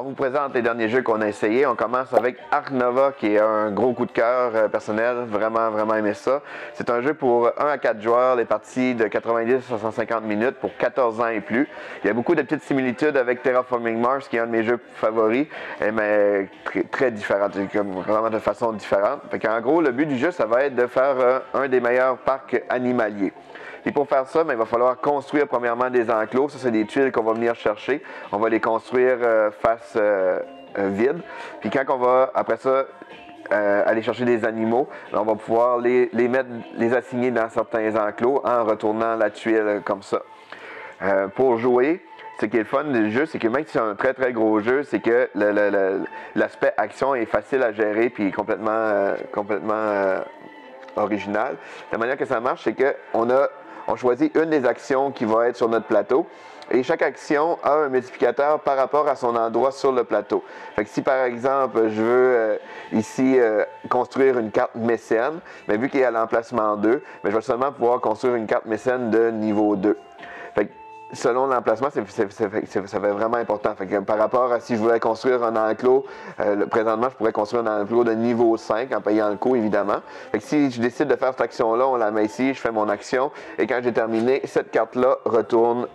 On vous présente les derniers jeux qu'on a essayés. On commence avec Ark Nova, qui est un gros coup de cœur personnel. Vraiment aimé ça. C'est un jeu pour 1 à 4 joueurs, les parties de 90 à 150 minutes pour 14 ans et plus. Il y a beaucoup de petites similitudes avec Terraforming Mars, qui est un de mes jeux favoris, mais très différent, vraiment de façon différente. En gros, le but du jeu, ça va être de faire un des meilleurs parcs animaliers. Et pour faire ça, il va falloir construire premièrement des enclos. Ça, c'est des tuiles qu'on va venir chercher. On va les construire face vide. Puis quand on va, après ça, aller chercher des animaux, on va pouvoir les assigner dans certains enclos en retournant la tuile comme ça. Pour jouer, ce qui est le fun du jeu, c'est que même si c'est un très gros jeu, c'est que l'aspect action est facile à gérer puis complètement original. La manière que ça marche, c'est qu'on choisit une des actions qui va être sur notre plateau et chaque action a un multiplicateur par rapport à son endroit sur le plateau. Fait que si par exemple je veux ici construire une carte mécène, mais vu qu'il est à l'emplacement 2, je vais seulement pouvoir construire une carte mécène de niveau 2. Fait que selon l'emplacement, ça fait vraiment important. Fait que par rapport à si je voulais construire un enclos, présentement, je pourrais construire un enclos de niveau 5 en payant le coût, évidemment. Fait que si je décide de faire cette action-là, on la met ici, je fais mon action, et quand j'ai terminé, cette carte-là retourne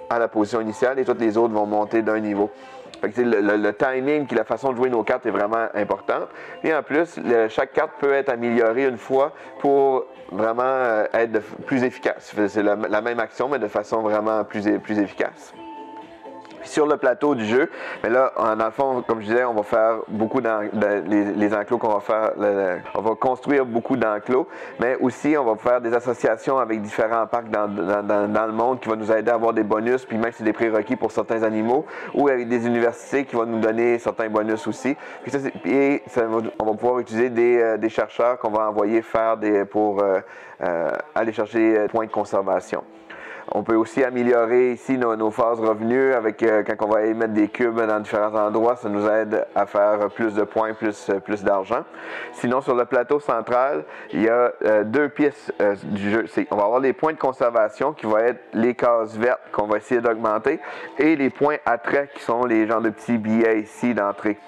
à la position initiale et toutes les autres vont monter d'un niveau. Fait que le timing et la façon de jouer nos cartes est vraiment importante. Et en plus, chaque carte peut être améliorée une fois pour vraiment être plus efficace. C'est la même action, mais de façon vraiment plus efficace. Puis sur le plateau du jeu, mais là, dans le fond, comme je disais, on va faire beaucoup les enclos qu'on va faire. On va construire beaucoup d'enclos, mais aussi on va faire des associations avec différents parcs dans le monde qui vont nous aider à avoir des bonus, puis même si c'est des prérequis pour certains animaux, ou avec des universités qui vont nous donner certains bonus aussi. Puis on va pouvoir utiliser des chercheurs qu'on va envoyer faire pour aller chercher des points de conservation. On peut aussi améliorer ici nos phases revenus avec quand on va aller mettre des cubes dans différents endroits, ça nous aide à faire plus de points, plus d'argent. Sinon, sur le plateau central, il y a deux pistes du jeu. On va avoir les points de conservation qui vont être les cases vertes qu'on va essayer d'augmenter et les points attraits qui sont les genres de petits billets ici d'entrée.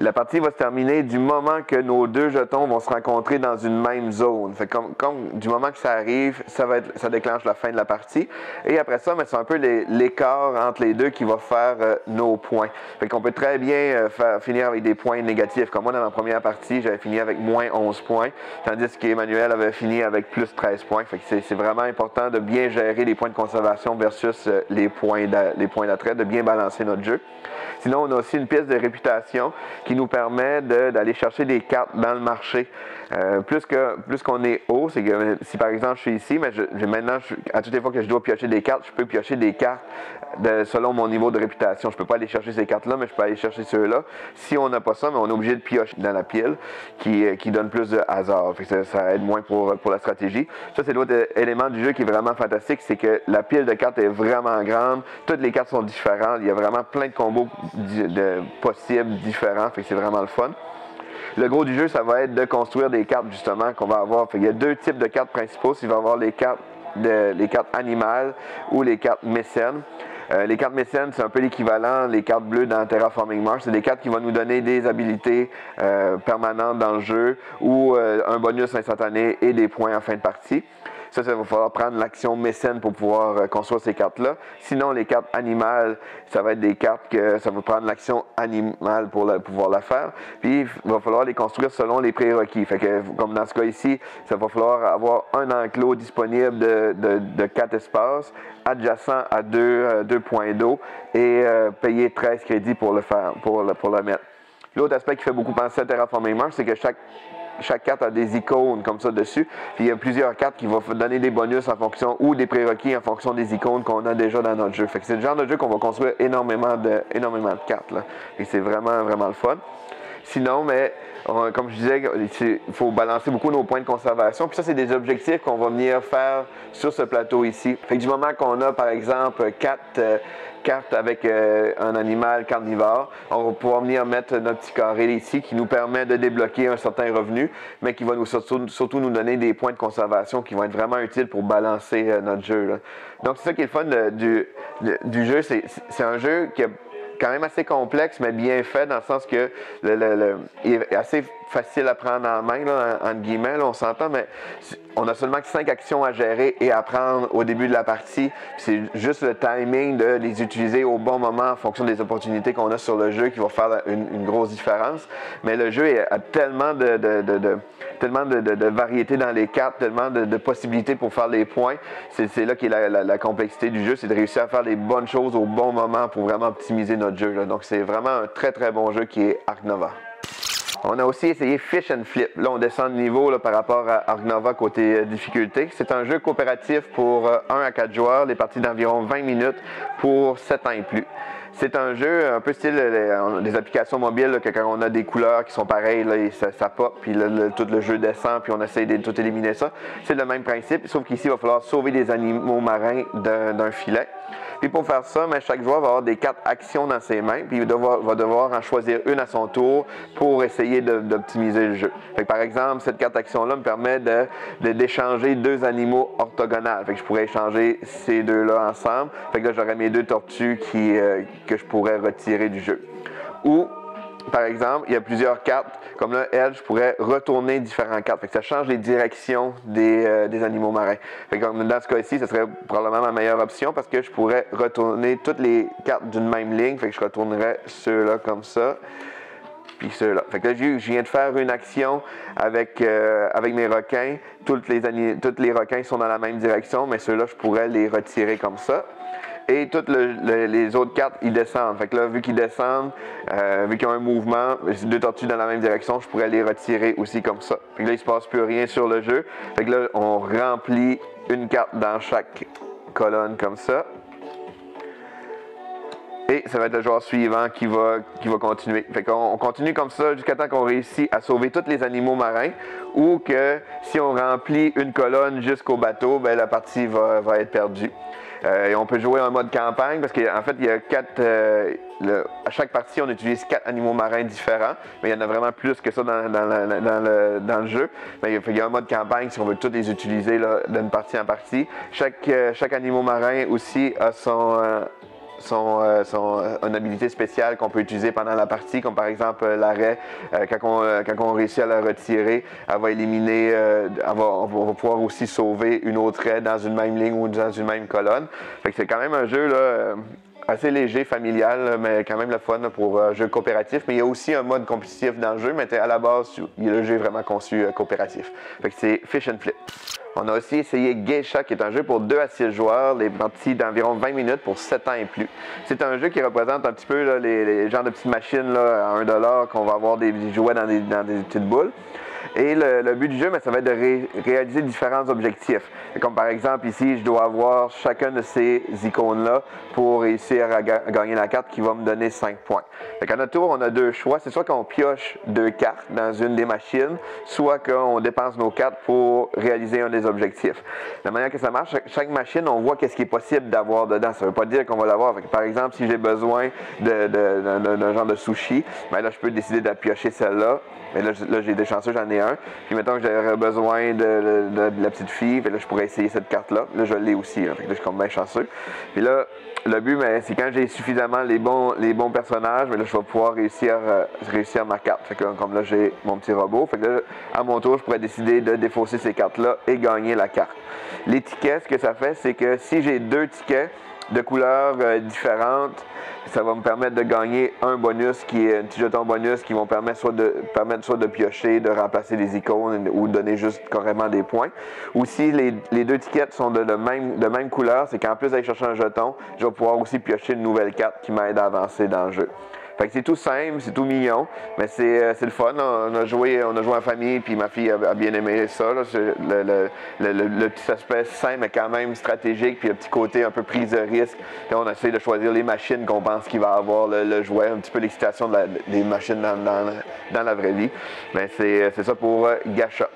La partie va se terminer du moment que nos deux jetons vont se rencontrer dans une même zone. Fait comme du moment que ça arrive, ça déclenche la fin de la partie. Et après ça, c'est un peu l'écart entre les deux qui va faire nos points. Fait qu'on peut très bien finir avec des points négatifs. Comme moi, dans ma première partie, j'avais fini avec moins 11 points, tandis qu'Emmanuel avait fini avec plus 13 points. Fait que c'est vraiment important de bien gérer les points de conservation versus les points d'attrait, de bien balancer notre jeu. Sinon, on a aussi une pièce de réputation qui nous permet d'aller chercher des cartes dans le marché. Plus qu'on est haut, c'est que si par exemple je suis ici, mais maintenant, à toutes les fois que je dois piocher des cartes, je peux piocher des cartes selon mon niveau de réputation. Je ne peux pas aller chercher ces cartes-là, mais je peux aller chercher ceux-là. Si on n'a pas ça, mais on est obligé de piocher dans la pile qui donne plus de hasard. Fait que ça aide moins pour la stratégie. Ça, c'est l'autre élément du jeu qui est vraiment fantastique, c'est que la pile de cartes est vraiment grande. Toutes les cartes sont différentes. Il y a vraiment plein de combos possibles, différents. Fait que c'est vraiment le fun. Le gros du jeu, ça va être de construire des cartes justement qu'on va avoir. Fait qu'il y a deux types de cartes principaux. Il va y avoir les cartes animales ou les cartes mécènes. Les cartes mécènes, c'est un peu l'équivalent des cartes bleues dans Terraforming Mars. C'est des cartes qui vont nous donner des habilités permanentes dans le jeu ou un bonus instantané et des points en fin de partie. Ça va falloir prendre l'action mécène pour pouvoir construire ces cartes-là. Sinon, les cartes animales, ça va être des cartes que ça va prendre l'action animale pour pouvoir la faire. Puis, il va falloir les construire selon les prérequis. Fait que, comme dans ce cas ici, ça va falloir avoir un enclos disponible de 4 espaces, adjacent à 2 points d'eau et payer 13 crédits pour le mettre. L'autre aspect qui fait beaucoup penser à Terraforming Mars, c'est que chaque carte a des icônes comme ça dessus. Puis il y a plusieurs cartes qui vont donner des bonus en fonction ou des prérequis en fonction des icônes qu'on a déjà dans notre jeu. Fait que c'est le genre de jeu qu'on va construire énormément de cartes, là. Et c'est vraiment le fun. Sinon, comme je disais, il faut balancer beaucoup nos points de conservation. Puis ça, c'est des objectifs qu'on va venir faire sur ce plateau ici. Fait que du moment qu'on a, par exemple, 4 cartes avec un animal carnivore, on va pouvoir venir mettre notre petit carré ici qui nous permet de débloquer un certain revenu, mais qui va surtout nous donner des points de conservation qui vont être vraiment utiles pour balancer notre jeu, là. Donc c'est ça qui est le fun du jeu. C'est un jeu qui a quand même assez complexe, mais bien fait, dans le sens que il est assez facile à prendre en main, là, entre guillemets, là, on s'entend, mais on a seulement 5 actions à gérer et à prendre au début de la partie. C'est juste le timing de les utiliser au bon moment en fonction des opportunités qu'on a sur le jeu qui va faire une grosse différence. Mais le jeu a tellement de variété dans les cartes, tellement de possibilités pour faire les points. C'est là qu'est la complexité du jeu, c'est de réussir à faire les bonnes choses au bon moment pour vraiment optimiser notre jeu, là. Donc c'est vraiment un très très bon jeu qui est Ark Nova. On a aussi essayé Fish and Flip. Là, on descend de niveau là, par rapport à Ark Nova côté difficulté. C'est un jeu coopératif pour 1 à 4 joueurs, les parties d'environ 20 minutes pour 7 ans et plus. C'est un jeu un peu style des applications mobiles, là, que quand on a des couleurs qui sont pareilles, là, et ça pop, puis là, tout le jeu descend, puis on essaie de tout éliminer ça. C'est le même principe, sauf qu'ici, il va falloir sauver des animaux marins d'un filet. Puis pour faire ça, chaque joueur va avoir des cartes actions dans ses mains, puis il va devoir en choisir une à son tour pour essayer d'optimiser le jeu. Fait que par exemple, cette carte action-là me permet d'échanger 2 animaux orthogonales. Fait que je pourrais échanger ces 2-là ensemble. Fait que là, j'aurais mes 2 tortues que je pourrais retirer du jeu. Ou, par exemple, il y a plusieurs cartes. Comme là, je pourrais retourner différentes cartes. Fait que ça change les directions des animaux marins. Fait que dans ce cas-ci, ce serait probablement ma meilleure option parce que je pourrais retourner toutes les cartes d'une même ligne. Fait que je retournerais ceux-là comme ça. Puis ceux-là. Fait que là, je viens de faire une action avec mes requins. Tous les requins sont dans la même direction, mais ceux-là, je pourrais les retirer comme ça. Et toutes les autres cartes, ils descendent. Fait que là, vu qu'ils descendent, vu qu'ils ont un mouvement, 2 tortues dans la même direction, je pourrais les retirer aussi comme ça. Fait que là, il ne se passe plus rien sur le jeu. Fait que là, on remplit une carte dans chaque colonne comme ça. Et ça va être le joueur suivant qui va continuer. Fait qu'on continue comme ça jusqu'à temps qu'on réussit à sauver tous les animaux marins ou que si on remplit une colonne jusqu'au bateau, ben, la partie va être perdue. Et on peut jouer en mode campagne parce qu'en fait, il y a 4. À chaque partie, on utilise 4 animaux marins différents, mais il y en a vraiment plus que ça dans le jeu. Mais il y a un mode campagne si on veut tous les utiliser là, d'une partie en partie. Chaque animal marin aussi a une habilité spéciale qu'on peut utiliser pendant la partie, comme par exemple l'arrêt. Quand on réussit à la retirer, elle va éliminer, on va pouvoir aussi sauver une autre raie dans une même ligne ou dans une même colonne. Fait que c'est quand même un jeu là, assez léger, familial, mais quand même le fun là, pour un jeu coopératif. Mais il y a aussi un mode compétitif dans le jeu, mais à la base, le jeu est vraiment conçu coopératif. Fait que c'est Fish and Flip. On a aussi essayé Geisha, qui est un jeu pour 2 à 6 joueurs, les parties d'environ 20 minutes pour 7 ans et plus. C'est un jeu qui représente un petit peu là, les genres de petites machines là, à 1$ qu'on va avoir des jouets dans des petites boules. Et le but du jeu, ça va être de réaliser différents objectifs. Comme par exemple ici, je dois avoir chacun de ces icônes-là pour réussir à gagner la carte qui va me donner 5 points. À notre tour, on a 2 choix. C'est soit qu'on pioche 2 cartes dans une des machines, soit qu'on dépense nos cartes pour réaliser un des objectifs. La manière que ça marche, chaque machine, on voit qu'est-ce qui est possible d'avoir dedans. Ça ne veut pas dire qu'on va l'avoir. Par exemple, si j'ai besoin d'un genre de sushi, là, je peux décider de piocher celle-là. Mais là, j'ai des chanceux, j'en ai un. Puis mettons que j'aurais besoin de la petite fille, là, je pourrais essayer cette carte-là. Là, je l'ai aussi. Là, je suis comme bien chanceux. Puis là, le but, c'est quand j'ai suffisamment les bons personnages, là, je vais pouvoir réussir ma carte. Fait que, comme là, j'ai mon petit robot. Fait que là, à mon tour, je pourrais décider de défausser ces cartes-là et gagner la carte. Les tickets, ce que ça fait, c'est que si j'ai 2 tickets de couleurs différentes, ça va me permettre de gagner un bonus qui est un petit jeton bonus qui vont permettre soit de piocher, de remplacer des icônes ou de donner juste carrément des points. Ou si les 2 tickets sont de même couleur, c'est qu'en plus d'aller chercher un jeton, je vais pouvoir aussi piocher une nouvelle carte qui m'aide à avancer dans le jeu. Fait que c'est tout simple, c'est tout mignon, mais c'est le fun. On a joué en famille, puis ma fille a bien aimé ça. Là. Le petit aspect simple, mais quand même stratégique, puis un petit côté un peu prise de risque. Puis on essaie de choisir les machines qu'on pense qu'il va avoir le jouet, un petit peu l'excitation des machines dans la vraie vie. Mais c'est ça pour Gacha.